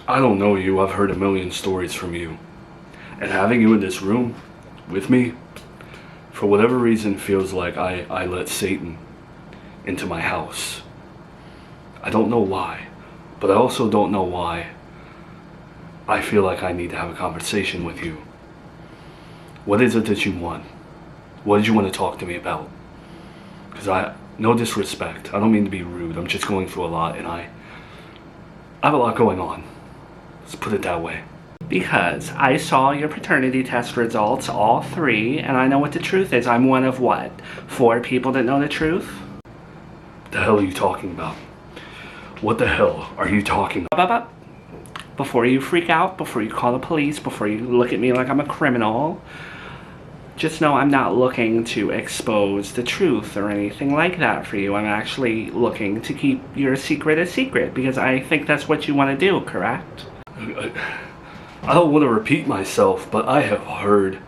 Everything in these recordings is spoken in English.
I don't know you, I've heard a million stories from you. And having you in this room with me, for whatever reason, feels like I let Satan into my house. I don't know why, but I also don't know why I feel like I need to have a conversation with you. What is it that you want? What did you want to talk to me about? Because no disrespect, I don't mean to be rude, I'm just going through a lot and I have a lot going on. Let's put it that way. Because I saw your paternity test results, all 3, and I know what the truth is. I'm one of what? 4 people that know the truth? The hell are you talking about? What the hell are you talking about? Before you freak out, before you call the police, before you look at me like I'm a criminal, just know I'm not looking to expose the truth or anything like that for you. I'm actually looking to keep your secret a secret because I think that's what you want to do, correct? I don't want to repeat myself, but I have heard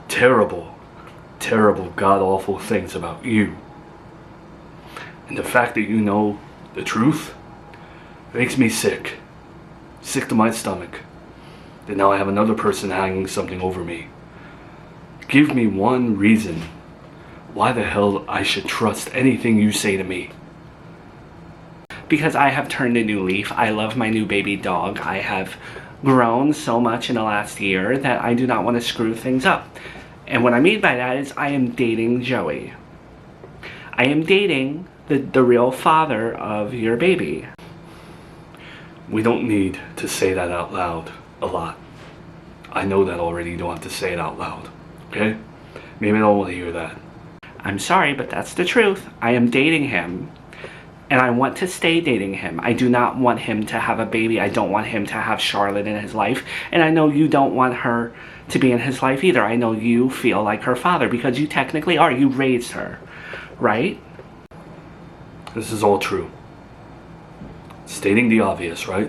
terrible, god-awful things about you. And the fact that you know the truth makes me sick. Sick to my stomach. That now I have another person hanging something over me. Give me one reason why the hell I should trust anything you say to me. Because I have turned a new leaf. I love my new baby dog. I have grown so much in the last year that I do not want to screw things up. And what I mean by that is I am dating Joey. I am dating the real father of your baby. We don't need to say that out loud a lot. I know that already, you don't have to say it out loud. Okay? Maybe I don't want to hear that. I'm sorry, but that's the truth. I am dating him. And I want to stay dating him. I do not want him to have a baby. I don't want him to have Charlotte in his life. And I know you don't want her to be in his life either. I know you feel like her father because you technically are. You raised her, right? This is all true. Stating the obvious, right?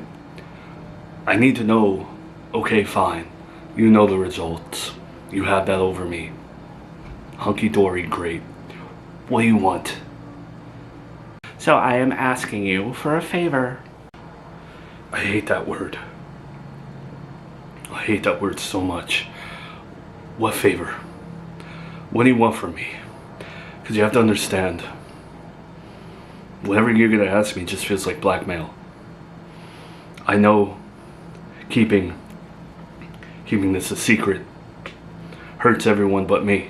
I need to know, okay, fine. You know the results. You have that over me. Hunky-dory, great. What do you want? So I am asking you for a favor. I hate that word. I hate that word so much. What favor? What do you want from me? Because you have to understand, whatever you're going to ask me just feels like blackmail. I know keeping this a secret hurts everyone but me.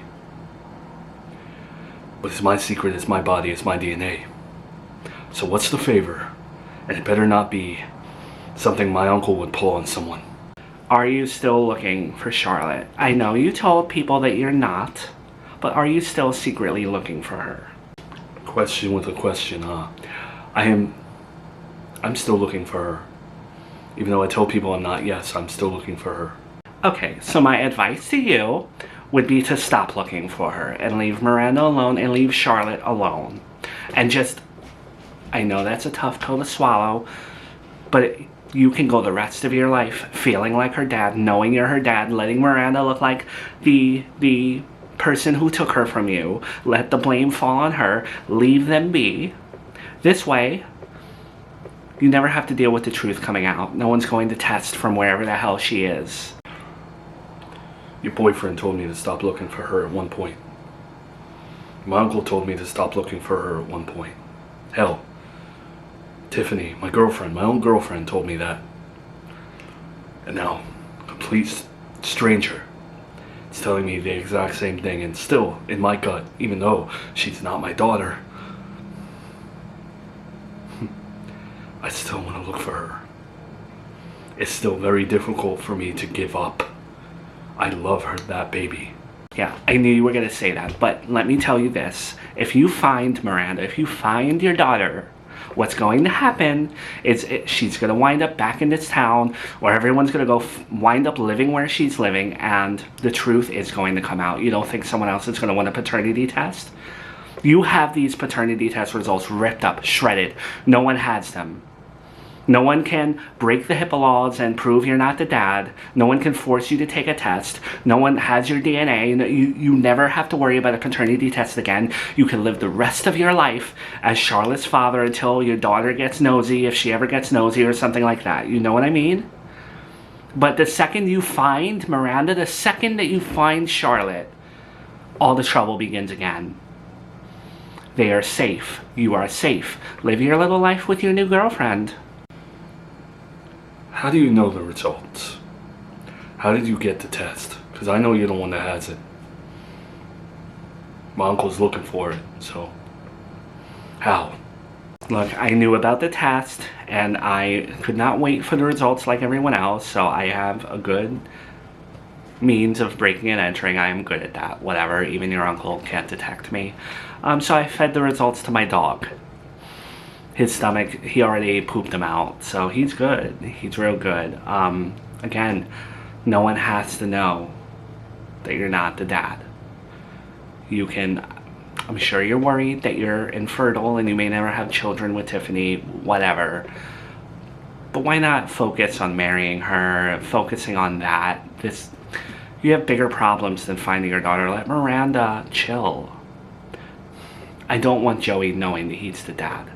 But it's my secret, it's my body, it's my DNA. So what's the favor? And it better not be something my uncle would pull on someone. Are you still looking for Charlotte? I know you told people that you're not, but are you still secretly looking for her? Question with a question, huh? I'm still looking for her. Even though I tell people I'm not, yes, I'm still looking for her. Okay, so my advice to you would be to stop looking for her and leave Miranda alone and leave Charlotte alone. And just, I know that's a tough pill to swallow, but you can go the rest of your life feeling like her dad, knowing you're her dad, letting Miranda look like the person who took her from you. Let the blame fall on her. Leave them be. This way, you never have to deal with the truth coming out. No one's going to test from wherever the hell she is. Your boyfriend told me to stop looking for her at one point. My uncle told me to stop looking for her at one point. Hell, Tiffany, my girlfriend, my own girlfriend told me that. And now, a complete stranger is telling me the exact same thing, and still, in my gut, even though she's not my daughter, I still want to look for her. It's still very difficult for me to give up. I love her, that baby. Yeah, I knew you were going to say that, but let me tell you this. If you find Miranda, if you find your daughter, what's going to happen is she's going to wind up back in this town where everyone's going to go wind up living where she's living, and the truth is going to come out. You don't think someone else is going to want a paternity test? You have these paternity test results ripped up, shredded. No one has them. No one can break the HIPAA laws and prove you're not the dad. No one can force you to take a test. No one has your DNA. You never have to worry about a paternity test again. You can live the rest of your life as Charlotte's father until your daughter gets nosy, if she ever gets nosy or something like that. You know what I mean? But the second you find Miranda, the second that you find Charlotte, all the trouble begins again. They are safe. You are safe. Live your little life with your new girlfriend. How do you know the results? How did you get the test? Because I know you're the one that has it. My uncle's looking for it, so... How? Look, I knew about the test, and I could not wait for the results like everyone else, so I have a good means of breaking and entering. I am good at that. Whatever, even your uncle can't detect me. So I fed the results to my dog. His stomach, he already pooped them out, so he's good. He's real good. Again, no one has to know that you're not the dad. You can, I'm sure you're worried that you're infertile and you may never have children with Tiffany, whatever. But why not focus on marrying her, focusing on that? You have bigger problems than finding your daughter. Let Miranda chill. I don't want Joey knowing that he's the dad.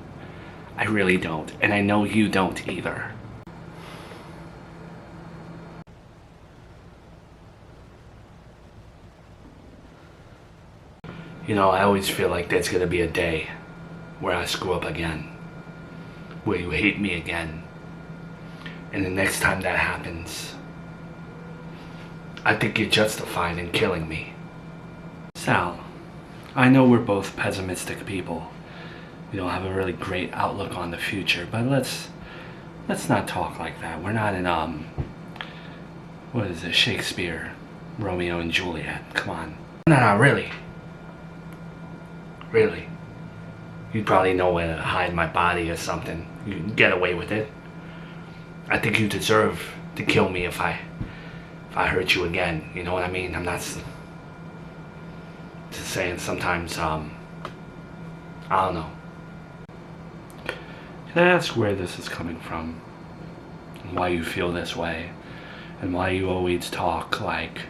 I really don't, and I know you don't either. You know, I always feel like there's gonna be a day where I screw up again. Where you hate me again. And the next time that happens, I think you're justified in killing me. Sal, I know we're both pessimistic people. We don't have a really great outlook on the future, but let's not talk like that. We're not in what is it, Shakespeare, Romeo and Juliet. Come on. No, really. Really. You'd probably know where to hide my body or something. You can get away with it. I think you deserve to kill me if I hurt you again. You know what I mean? I'm not just saying sometimes, I don't know. Can I ask where this is coming from? And why you feel this way? And why you always talk like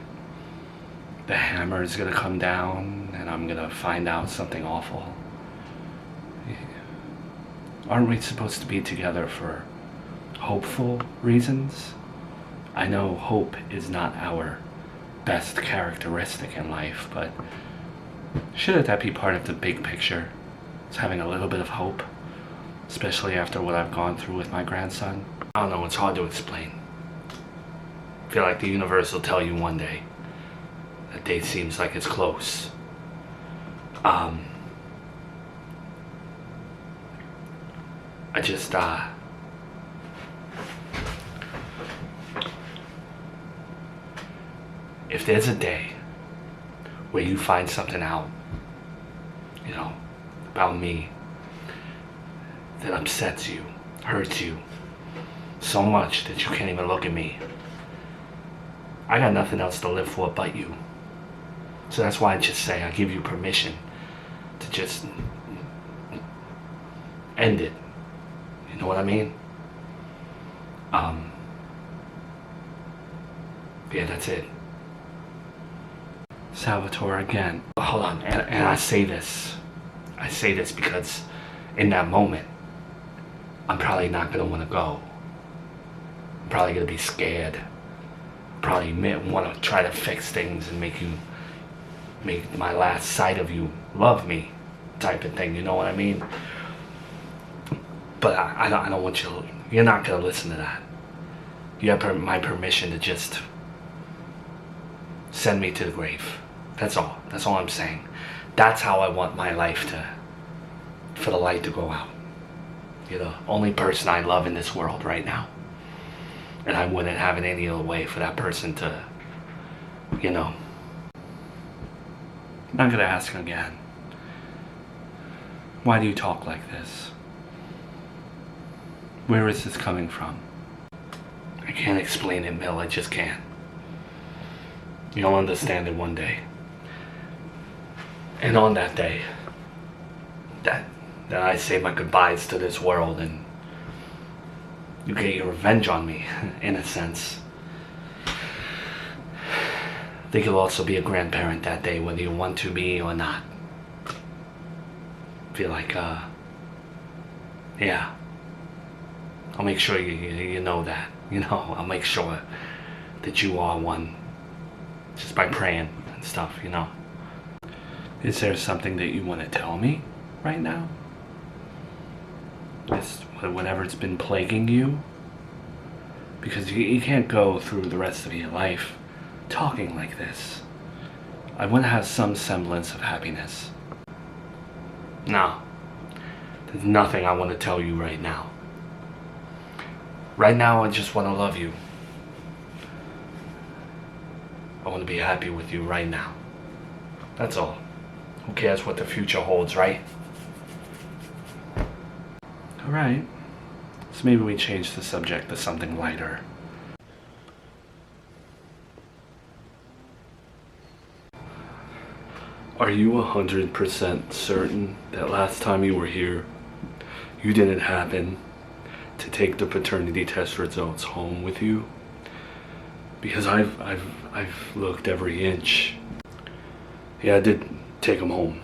the hammer is gonna come down and I'm gonna find out something awful? Aren't we supposed to be together for hopeful reasons? I know hope is not our best characteristic in life, but shouldn't that be part of the big picture? It's having a little bit of hope. Especially after what I've gone through with my grandson. I don't know, it's hard to explain. I feel like the universe will tell you one day. That day seems like it's close. I just, if there's a day where you find something out, you know, about me, that upsets you, hurts you so much that you can't even look at me, I got nothing else to live for but you. So that's why I just say I give you permission to just end it. You know what I mean? Yeah, that's it. Salvatore, again. Hold on, and I say this because in that moment, I'm probably not gonna want to go. I'm probably gonna be scared. Probably want to try to fix things and make my last sight of you love me, type of thing. You know what I mean? But I don't want you. You're not gonna listen to that. You have my permission to just send me to the grave. That's all. That's all I'm saying. That's how I want my life for the light to go out. You're the only person I love in this world right now. And I wouldn't have it any other way for that person to, you know. I'm not gonna ask again. Why do you talk like this? Where is this coming from? I can't explain it, Mill. I just can't. You'll understand it one day. And on that day, that I say my goodbyes to this world and You get your revenge on me, in a sense. I think you'll also be a grandparent that day, whether you want to be or not. Feel like, yeah. I'll make sure you know that. I'll make sure that you are one. Just by praying and stuff, Is there something that you want to tell me right now? Just whatever's been plaguing you? Because you can't go through the rest of your life talking like this. I want to have some semblance of happiness. No. There's nothing I want to tell you right now. Right now, I just want to love you. I want to be happy with you right now. That's all. Who cares what the future holds, right? Alright. So maybe we change the subject to something lighter. Are you 100% certain that last time you were here, you didn't happen to take the paternity test results home with you? Because I've looked every inch. Yeah, I did take them home,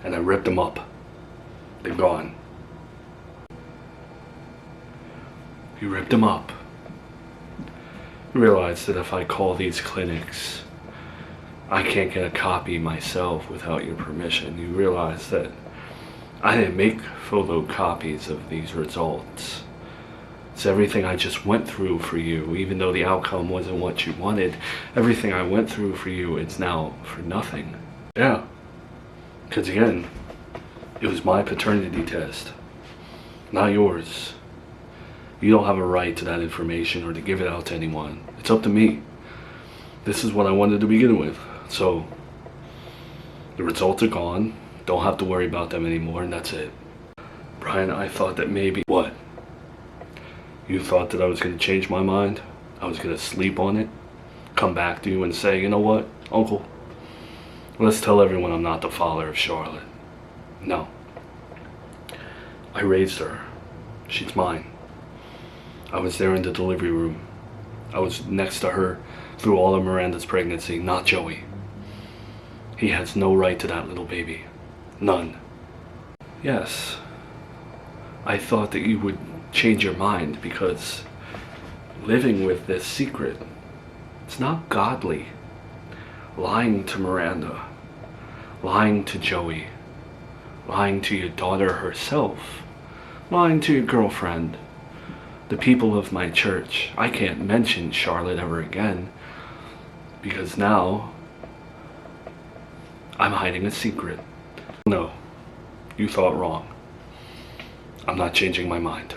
and I ripped them up. They're gone. You ripped them up. You realize that if I call these clinics, I can't get a copy myself without your permission. You realize that I didn't make photocopies of these results. It's everything I just went through for you, even though the outcome wasn't what you wanted. Everything I went through for you is now for nothing. Yeah. Because again, it was my paternity test, not yours. You don't have a right to that information or to give it out to anyone. It's up to me. This is what I wanted to begin with. So, the results are gone. Don't have to worry about them anymore, and that's it. Brian, I thought that maybe... What? You thought that I was going to change my mind? I was going to sleep on it? Come back to you and say, you know what, Uncle? Let's tell everyone I'm not the father of Charlotte. No. I raised her. She's mine. I was there in the delivery room. I was next to her through all of Miranda's pregnancy, not Joey. He has no right to that little baby. None. Yes. I thought that you would change your mind because living with this secret, it's not godly. Lying to Miranda, lying to Joey, lying to your daughter herself, lying to your girlfriend, the people of my church. I can't mention Charlotte ever again because now I'm hiding a secret. No, you thought wrong. I'm not changing my mind.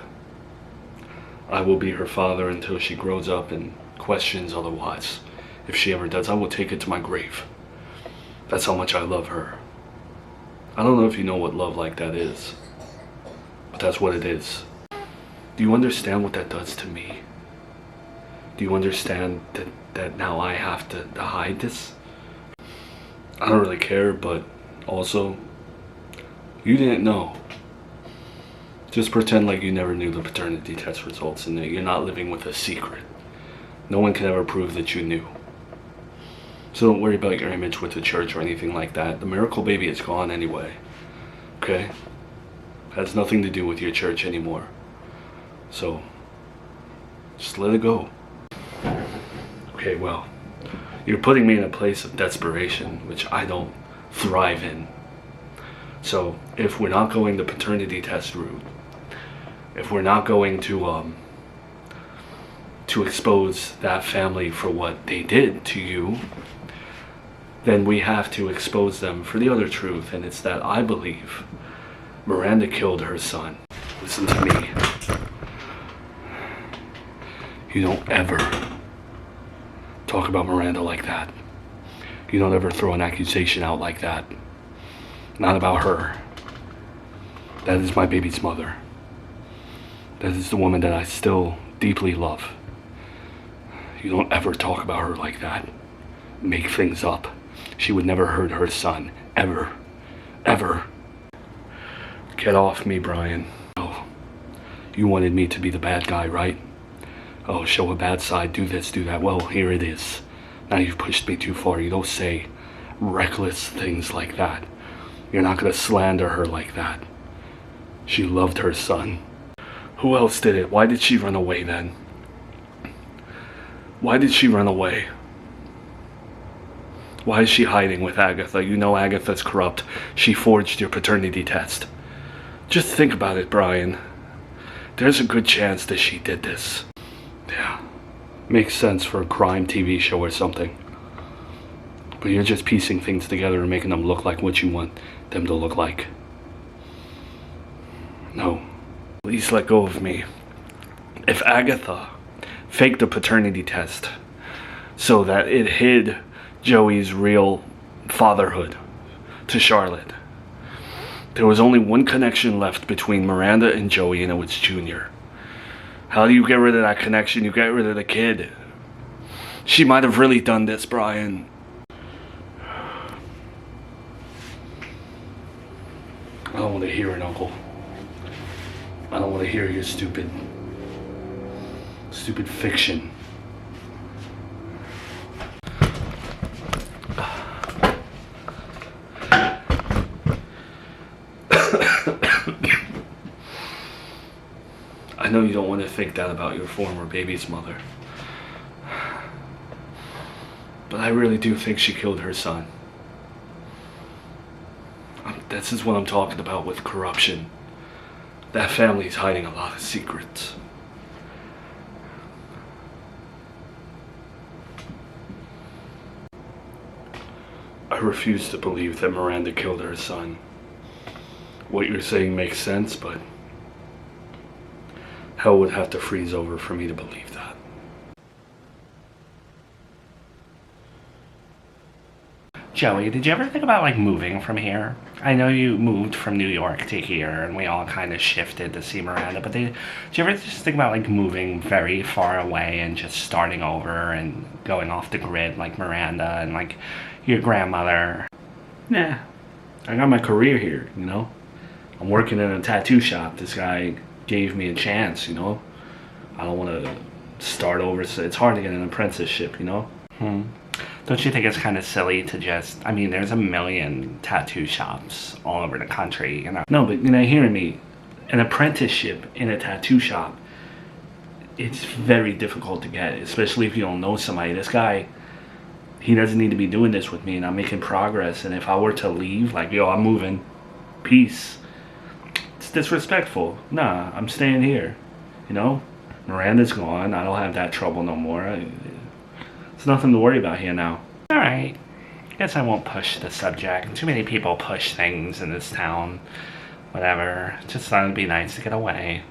I will be her father until she grows up and questions otherwise. If she ever does, I will take it to my grave. That's how much I love her. I don't know if you know what love like that is, but that's what it is. Do you understand what that does to me? Do you understand that now I have to hide this? I don't really care, but also, you didn't know. Just pretend like you never knew the paternity test results and that you're not living with a secret. No one can ever prove that you knew. So don't worry about your image with the church or anything like that. The miracle baby is gone anyway. Okay? Has nothing to do with your church anymore. So, just let it go. Okay, well, you're putting me in a place of desperation, which I don't thrive in. So, if we're not going the paternity test route, if we're not going to expose that family for what they did to you, then we have to expose them for the other truth, and it's that I believe Miranda killed her son. Listen to me. You don't ever talk about Miranda like that. You don't ever throw an accusation out like that. Not about her. That is my baby's mother. That is the woman that I still deeply love. You don't ever talk about her like that. Make things up. She would never hurt her son. Ever. Ever. Get off me, Brian. No. You wanted me to be the bad guy, right? Oh, show a bad side, do this, do that. Well, here it is. Now you've pushed me too far. You don't say reckless things like that. You're not gonna slander her like that. She loved her son. Who else did it? Why did she run away then? Why did she run away? Why is she hiding with Agatha? You know Agatha's corrupt. She forged your paternity test. Just think about it, Brian. There's a good chance that she did this. Yeah. Makes sense for a crime TV show or something. But you're just piecing things together and making them look like what you want them to look like. No. Please let go of me. If Agatha faked the paternity test so that it hid Joey's real fatherhood to Charlotte, there was only one connection left between Miranda and Joey, and it was Junior. How do you get rid of that connection? You get rid of the kid. She might have really done this, Brian. I don't want to hear it, Uncle. I don't want to hear your stupid fiction. I know you don't want to think that about your former baby's mother. But I really do think she killed her son. This is what I'm talking about with corruption. That family's hiding a lot of secrets. I refuse to believe that Miranda killed her son. What you're saying makes sense, but hell would have to freeze over for me to believe that. Joey, did you ever think about like moving from here? I know you moved from New York to here and we all kind of shifted to see Miranda, but did you ever just think about like moving very far away and just starting over and going off the grid like Miranda and like your grandmother? Nah, I got my career here, you know? I'm working in a tattoo shop. This guy gave me a chance, you know? I don't want to start over, so it's hard to get an apprenticeship, you know? Don't you think it's kind of silly to just, I mean, there's a million tattoo shops all over the country, you know? No, but you're not hearing me. An apprenticeship in a tattoo shop, it's very difficult to get, especially if you don't know somebody. This guy, he doesn't need to be doing this with me, and I'm making progress, and if I were to leave, like, yo, I'm moving, peace, it's disrespectful. Nah, I'm staying here, you know? Miranda's gone, I don't have that trouble no more. There's nothing to worry about here now. Alright, guess I won't push the subject. Too many people push things in this town. Whatever, just thought it'd be nice to get away.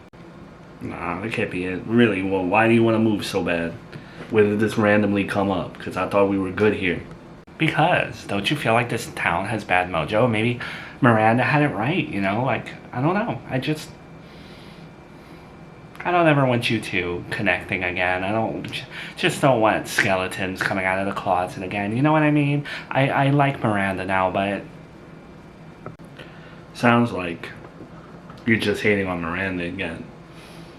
Nah, that can't be it. Really, well, why do you want to move so bad? Where did this randomly come up? Because I thought we were good here. Because, don't you feel like this town has bad mojo? Maybe Miranda had it right, you know? Like, I don't know. I don't ever want you two connecting again. I just don't want skeletons coming out of the closet again. You know what I mean? I like Miranda now, but... Sounds like you're just hating on Miranda again.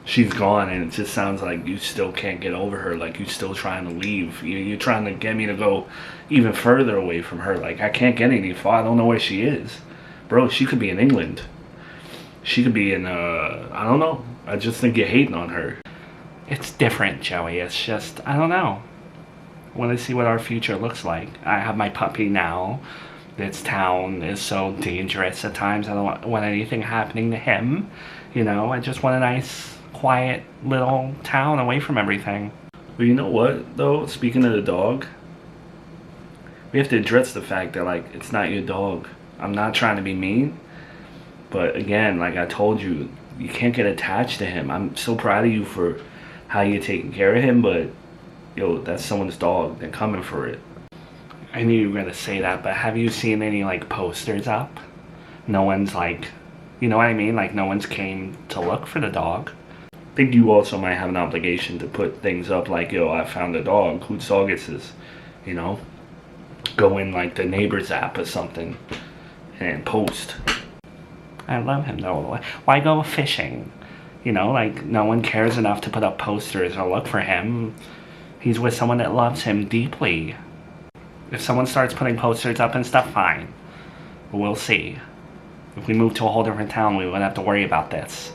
She's gone, and it just sounds like you still can't get over her. Like you're still trying to leave. You're trying to get me to go even further away from her. Like I can't get any far. I don't know where she is. Bro, she could be in England. She could be in, I don't know. I just think you're hating on her. It's different, Joey. It's just, I don't know. I want to see what our future looks like. I have my puppy now. This town is so dangerous at times. I don't want anything happening to him. You know, I just want a nice, quiet little town away from everything. Well, you know what, though? Speaking of the dog, we have to address the fact that, like, it's not your dog. I'm not trying to be mean. But again, like I told you, you can't get attached to him. I'm so proud of you for how you're taking care of him, but yo, that's someone's dog. They're coming for it. I knew you were gonna say that, but have you seen any like posters up? No one's like, you know what I mean? Like no one's came to look for the dog. I think you also might have an obligation to put things up like, yo, I found a dog. Whose dog is this? You know? Go in like the neighbor's app or something and post. I love him though. Why go fishing? You know, like, no one cares enough to put up posters or look for him. He's with someone that loves him deeply. If someone starts putting posters up and stuff, fine. We'll see. If we move to a whole different town, we wouldn't have to worry about this.